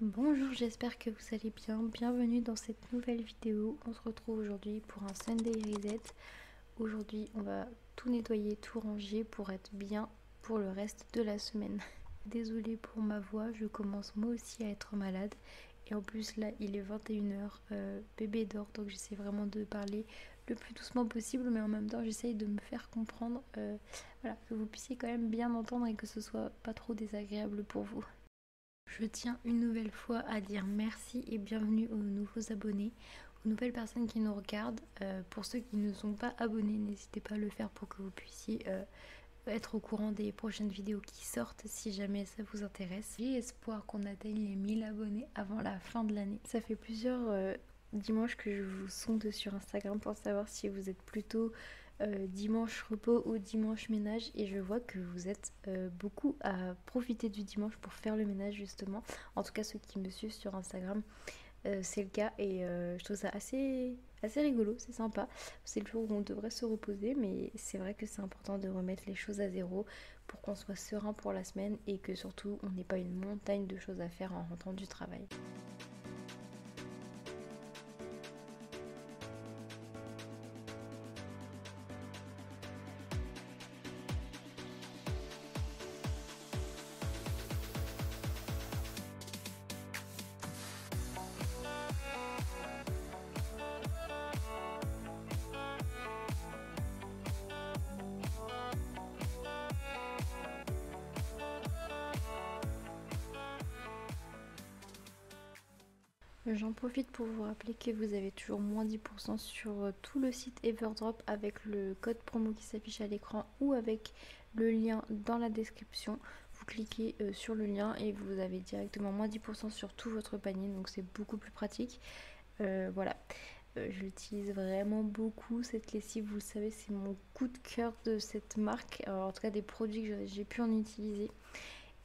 Bonjour, j'espère que vous allez bien. Bienvenue dans cette nouvelle vidéo. On se retrouve aujourd'hui pour un Sunday Reset. Aujourd'hui, on va tout nettoyer, tout ranger pour être bien pour le reste de la semaine. Désolée pour ma voix, je commence moi aussi à être malade. Et en plus là, il est 21h, bébé dort, donc j'essaie vraiment de parler le plus doucement possible, mais en même temps j'essaye de me faire comprendre, voilà, que vous puissiez quand même bien entendre et que ce soit pas trop désagréable pour vous. Je tiens une nouvelle fois à dire merci et bienvenue aux nouveaux abonnés, aux nouvelles personnes qui nous regardent. Pour ceux qui ne sont pas abonnés, n'hésitez pas à le faire pour que vous puissiez être au courant des prochaines vidéos qui sortent si jamais ça vous intéresse. J'ai espoir qu'on atteigne les 1000 abonnés avant la fin de l'année. Ça fait plusieurs dimanches que je vous sonde sur Instagram pour savoir si vous êtes plutôt dimanche repos ou dimanche ménage, et je vois que vous êtes beaucoup à profiter du dimanche pour faire le ménage justement. En tout cas ceux qui me suivent sur Instagram, c'est le cas, et je trouve ça assez rigolo, c'est sympa. C'est le jour où on devrait se reposer, mais c'est vrai que c'est important de remettre les choses à zéro pour qu'on soit serein pour la semaine et que surtout on n'ait pas une montagne de choses à faire en rentrant du travail. J'en profite pour vous rappeler que vous avez toujours moins 10% sur tout le site Everdrop avec le code promo qui s'affiche à l'écran ou avec le lien dans la description. Vous cliquez sur le lien et vous avez directement moins 10% sur tout votre panier, donc c'est beaucoup plus pratique. Voilà, je l'utilise vraiment beaucoup cette lessive, vous le savez, c'est mon coup de cœur de cette marque. Alors, en tout cas des produits que j'ai pu en utiliser.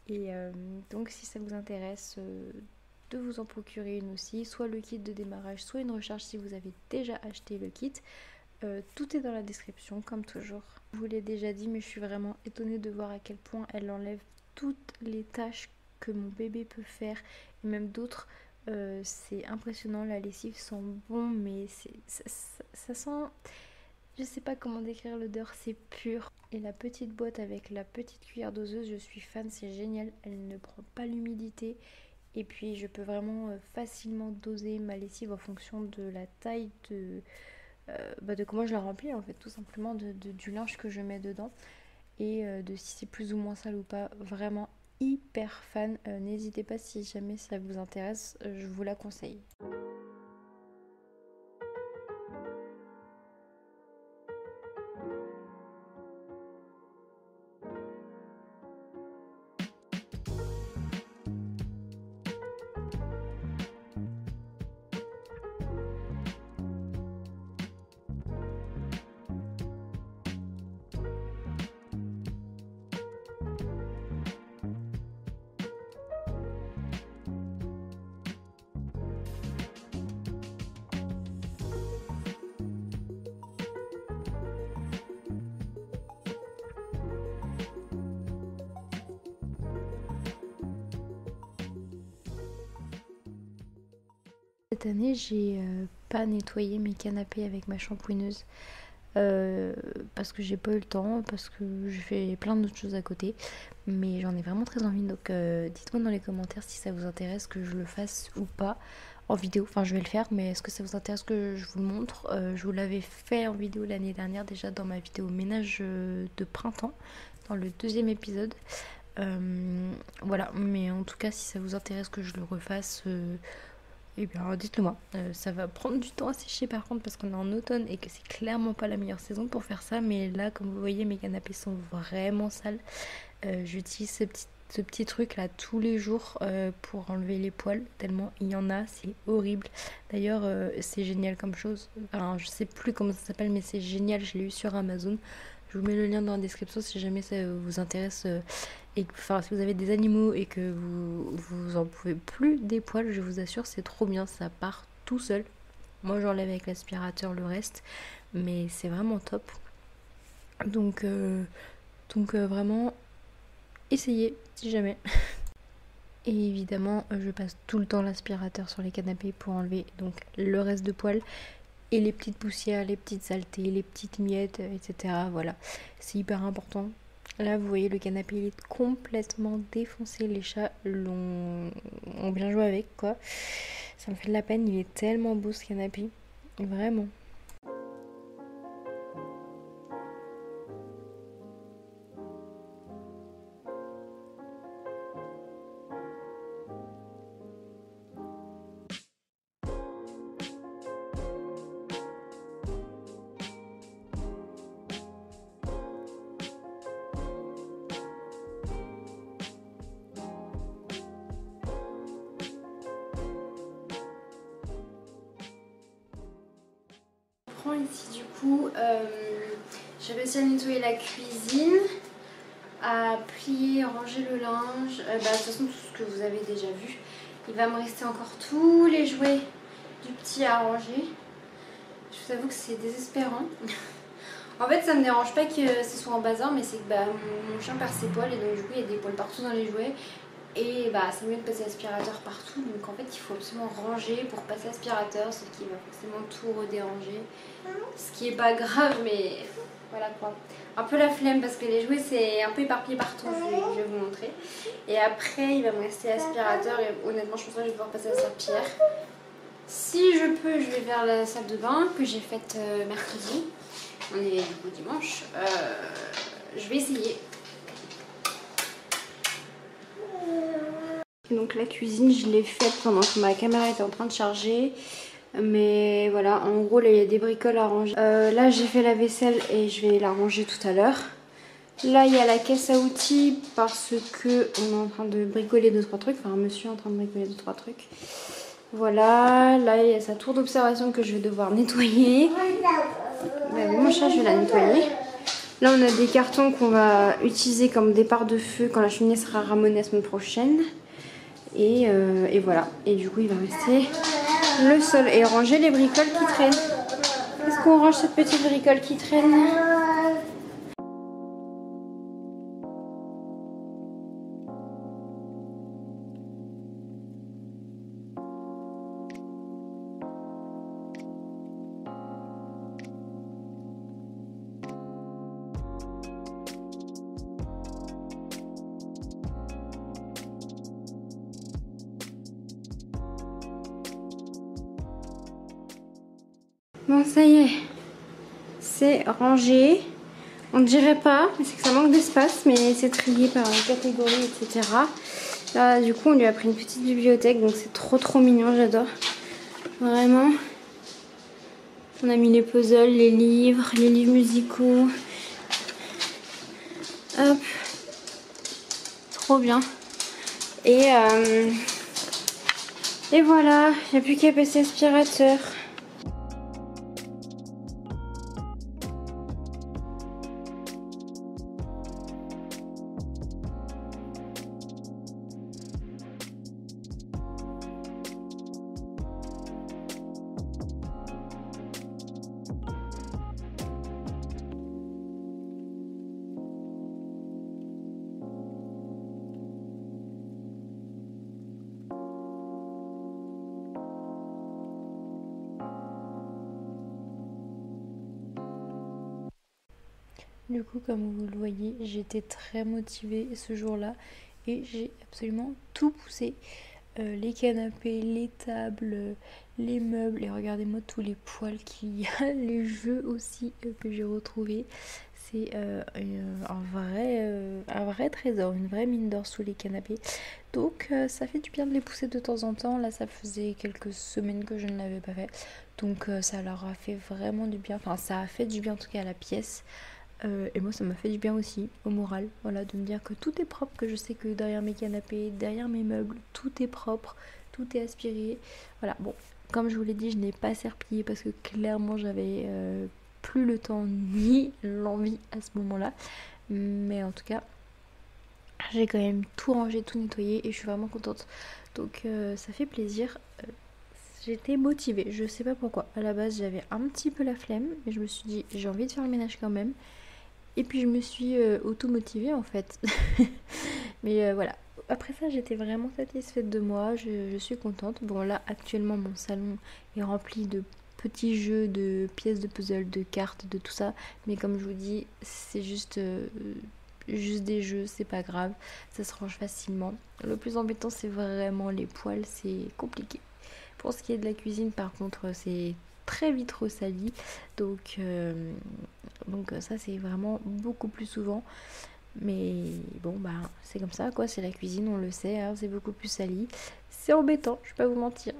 Et donc si ça vous intéresse de vous en procurer une aussi, soit le kit de démarrage, soit une recharge si vous avez déjà acheté le kit. Tout est dans la description comme toujours. Je vous l'ai déjà dit, mais je suis vraiment étonnée de voir à quel point elle enlève toutes les tâches que mon bébé peut faire et même d'autres. C'est impressionnant, la lessive sent bon, mais ça sent... Je sais pas comment décrire l'odeur, c'est pur. Et la petite boîte avec la petite cuillère doseuse, je suis fan, c'est génial. Elle ne prend pas l'humidité. Et puis je peux vraiment facilement doser ma lessive en fonction de la taille de comment je la remplis en fait, tout simplement du linge que je mets dedans et de si c'est plus ou moins sale ou pas. Vraiment hyper fan. N'hésitez pas si jamais ça vous intéresse, je vous la conseille. Cette année, j'ai pas nettoyé mes canapés avec ma shampouineuse parce que j'ai pas eu le temps, parce que je fais plein d'autres choses à côté, mais j'en ai vraiment très envie. Donc dites-moi dans les commentaires si ça vous intéresse que je le fasse ou pas en vidéo. Enfin, je vais le faire, mais est-ce que ça vous intéresse que je vous le montre? Je vous l'avais fait en vidéo l'année dernière déjà dans ma vidéo ménage de printemps, dans le deuxième épisode. Voilà, mais en tout cas si ça vous intéresse que je le refasse, eh bien, dites-le moi. Ça va prendre du temps à sécher par contre parce qu'on est en automne et que c'est clairement pas la meilleure saison pour faire ça. Mais là, comme vous voyez, mes canapés sont vraiment sales. J'utilise ce petit truc là tous les jours pour enlever les poils, tellement il y en a, c'est horrible. D'ailleurs, c'est génial comme chose. Enfin, je sais plus comment ça s'appelle, mais c'est génial. Je l'ai eu sur Amazon. Je vous mets le lien dans la description si jamais ça vous intéresse. Et enfin, si vous avez des animaux et que vous en pouvez plus des poils, je vous assure, c'est trop bien. Ça part tout seul. Moi, j'enlève avec l'aspirateur le reste, mais c'est vraiment top. Donc vraiment, essayez si jamais. Et évidemment, je passe tout le temps l'aspirateur sur les canapés pour enlever donc le reste de poils et les petites poussières, les petites saletés, les petites miettes, etc. Voilà, c'est hyper important. Là, vous voyez, le canapé, il est complètement défoncé. Les chats ont bien joué avec, quoi. Ça me fait de la peine, il est tellement beau ce canapé. Vraiment. Ici du coup j'ai réussi à nettoyer la cuisine, à plier, ranger le linge, de toute façon tout ce que vous avez déjà vu. Il va me rester encore tous les jouets du petit à ranger. Je vous avoue que c'est désespérant. En fait ça me dérange pas que ce soit en bazar, mais c'est que mon chien perd ses poils et donc du coup il y a des poils partout dans les jouets. Et c'est mieux de passer l'aspirateur partout, donc en fait il faut absolument ranger pour passer l'aspirateur, sauf qu'il va forcément tout redéranger, ce qui est pas grave, mais voilà quoi. Un peu la flemme parce que les jouets c'est un peu éparpillé partout, je vais vous montrer. Et après il va me rester l'aspirateur et honnêtement je pense pas que je vais pouvoir passer la serpillière. Si je peux, je vais vers la salle de bain que j'ai faite mercredi, on est du coup dimanche, je vais essayer. Donc la cuisine je l'ai faite pendant que ma caméra était en train de charger. Mais voilà, en gros là il y a des bricoles à ranger. Là j'ai fait la vaisselle et je vais la ranger tout à l'heure. Là il y a la caisse à outils parce que on est en train de bricoler 2-3 trucs. Enfin monsieur est en train de bricoler 2-3 trucs. Voilà, là il y a sa tour d'observation que je vais devoir nettoyer. Mon chat je vais la nettoyer. Là on a des cartons qu'on va utiliser comme départ de feu quand la cheminée sera ramonée la semaine prochaine. Et voilà, et du coup il va rester le sol et ranger les bricoles qui traînent. Est-ce qu'on range cette petite bricole qui traîne? Bon ça y est, c'est rangé. On ne dirait pas, mais c'est que ça manque d'espace, mais c'est trié par catégorie, etc. Là du coup on lui a pris une petite bibliothèque, donc c'est trop mignon, j'adore. Vraiment. On a mis les puzzles, les livres musicaux. Hop. Trop bien. Et voilà, il n'y a plus qu'à passer l'aspirateur. Du coup, comme vous le voyez, j'étais très motivée ce jour-là et j'ai absolument tout poussé. Les canapés, les tables, les meubles, et regardez-moi tous les poils qu'il y a, les jeux aussi que j'ai retrouvés. C'est un vrai trésor, une vraie mine d'or sous les canapés. Donc ça fait du bien de les pousser de temps en temps. Là ça faisait quelques semaines que je ne l'avais pas fait. Donc ça leur a fait vraiment du bien. Enfin ça a fait du bien en tout cas à la pièce. Et moi ça m'a fait du bien aussi au moral, voilà, de me dire que tout est propre, que je sais que derrière mes canapés, derrière mes meubles, tout est propre, tout est aspiré. Voilà, bon, comme je vous l'ai dit, je n'ai pas serpillé parce que clairement j'avais plus le temps ni l'envie à ce moment-là. Mais en tout cas, j'ai quand même tout rangé, tout nettoyé et je suis vraiment contente. Donc ça fait plaisir. J'étais motivée, je sais pas pourquoi. À la base j'avais un petit peu la flemme, mais je me suis dit j'ai envie de faire le ménage quand même. Et puis je me suis auto-motivée en fait. Mais voilà, après ça j'étais vraiment satisfaite de moi, je suis contente. Bon là actuellement mon salon est rempli de petits jeux, de pièces de puzzle, de cartes, de tout ça. Mais comme je vous dis, c'est juste des jeux, c'est pas grave, ça se range facilement. Le plus embêtant c'est vraiment les poêles, c'est compliqué. Pour ce qui est de la cuisine par contre c'est très vite ressali, donc ça c'est vraiment beaucoup plus souvent. Mais bon bah c'est comme ça quoi, c'est la cuisine, on le sait, hein, c'est beaucoup plus sali. C'est embêtant, je vais pas vous mentir.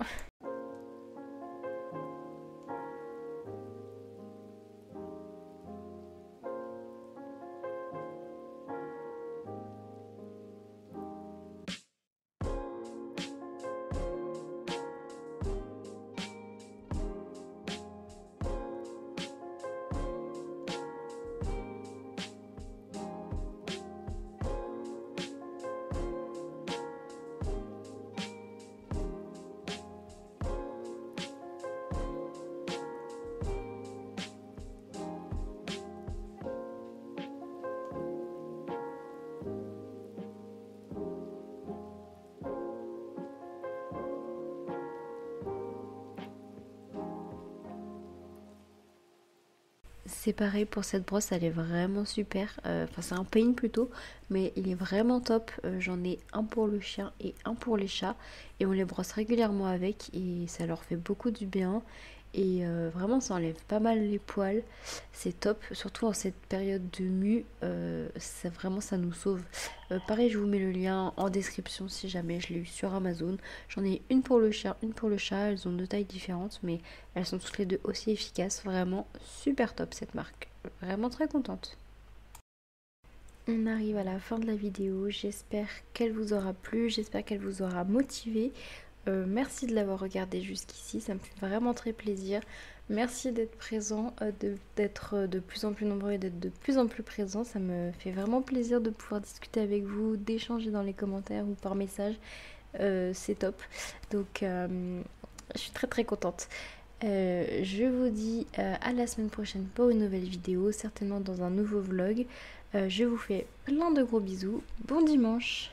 C'est pareil pour cette brosse, elle est vraiment super. Enfin, c'est un peine plutôt, mais il est vraiment top. J'en ai un pour le chien et un pour les chats. Et on les brosse régulièrement avec et ça leur fait beaucoup du bien. Et vraiment, ça enlève pas mal les poils. C'est top, surtout en cette période de mue. Vraiment, ça nous sauve. Pareil, je vous mets le lien en description si jamais je l'ai eu sur Amazon. J'en ai une pour le chien, une pour le chat. Elles ont deux tailles différentes, mais elles sont toutes les deux aussi efficaces. Vraiment super top cette marque. Vraiment très contente. On arrive à la fin de la vidéo. J'espère qu'elle vous aura plu. J'espère qu'elle vous aura motivé. Merci de l'avoir regardé jusqu'ici, ça me fait vraiment très plaisir. Merci d'être présent, d'être de plus en plus nombreux et d'être de plus en plus présent. Ça me fait vraiment plaisir de pouvoir discuter avec vous, d'échanger dans les commentaires ou par message. C'est top. Donc je suis très très contente. Je vous dis à la semaine prochaine pour une nouvelle vidéo, certainement dans un nouveau vlog. Je vous fais plein de gros bisous. Bon dimanche!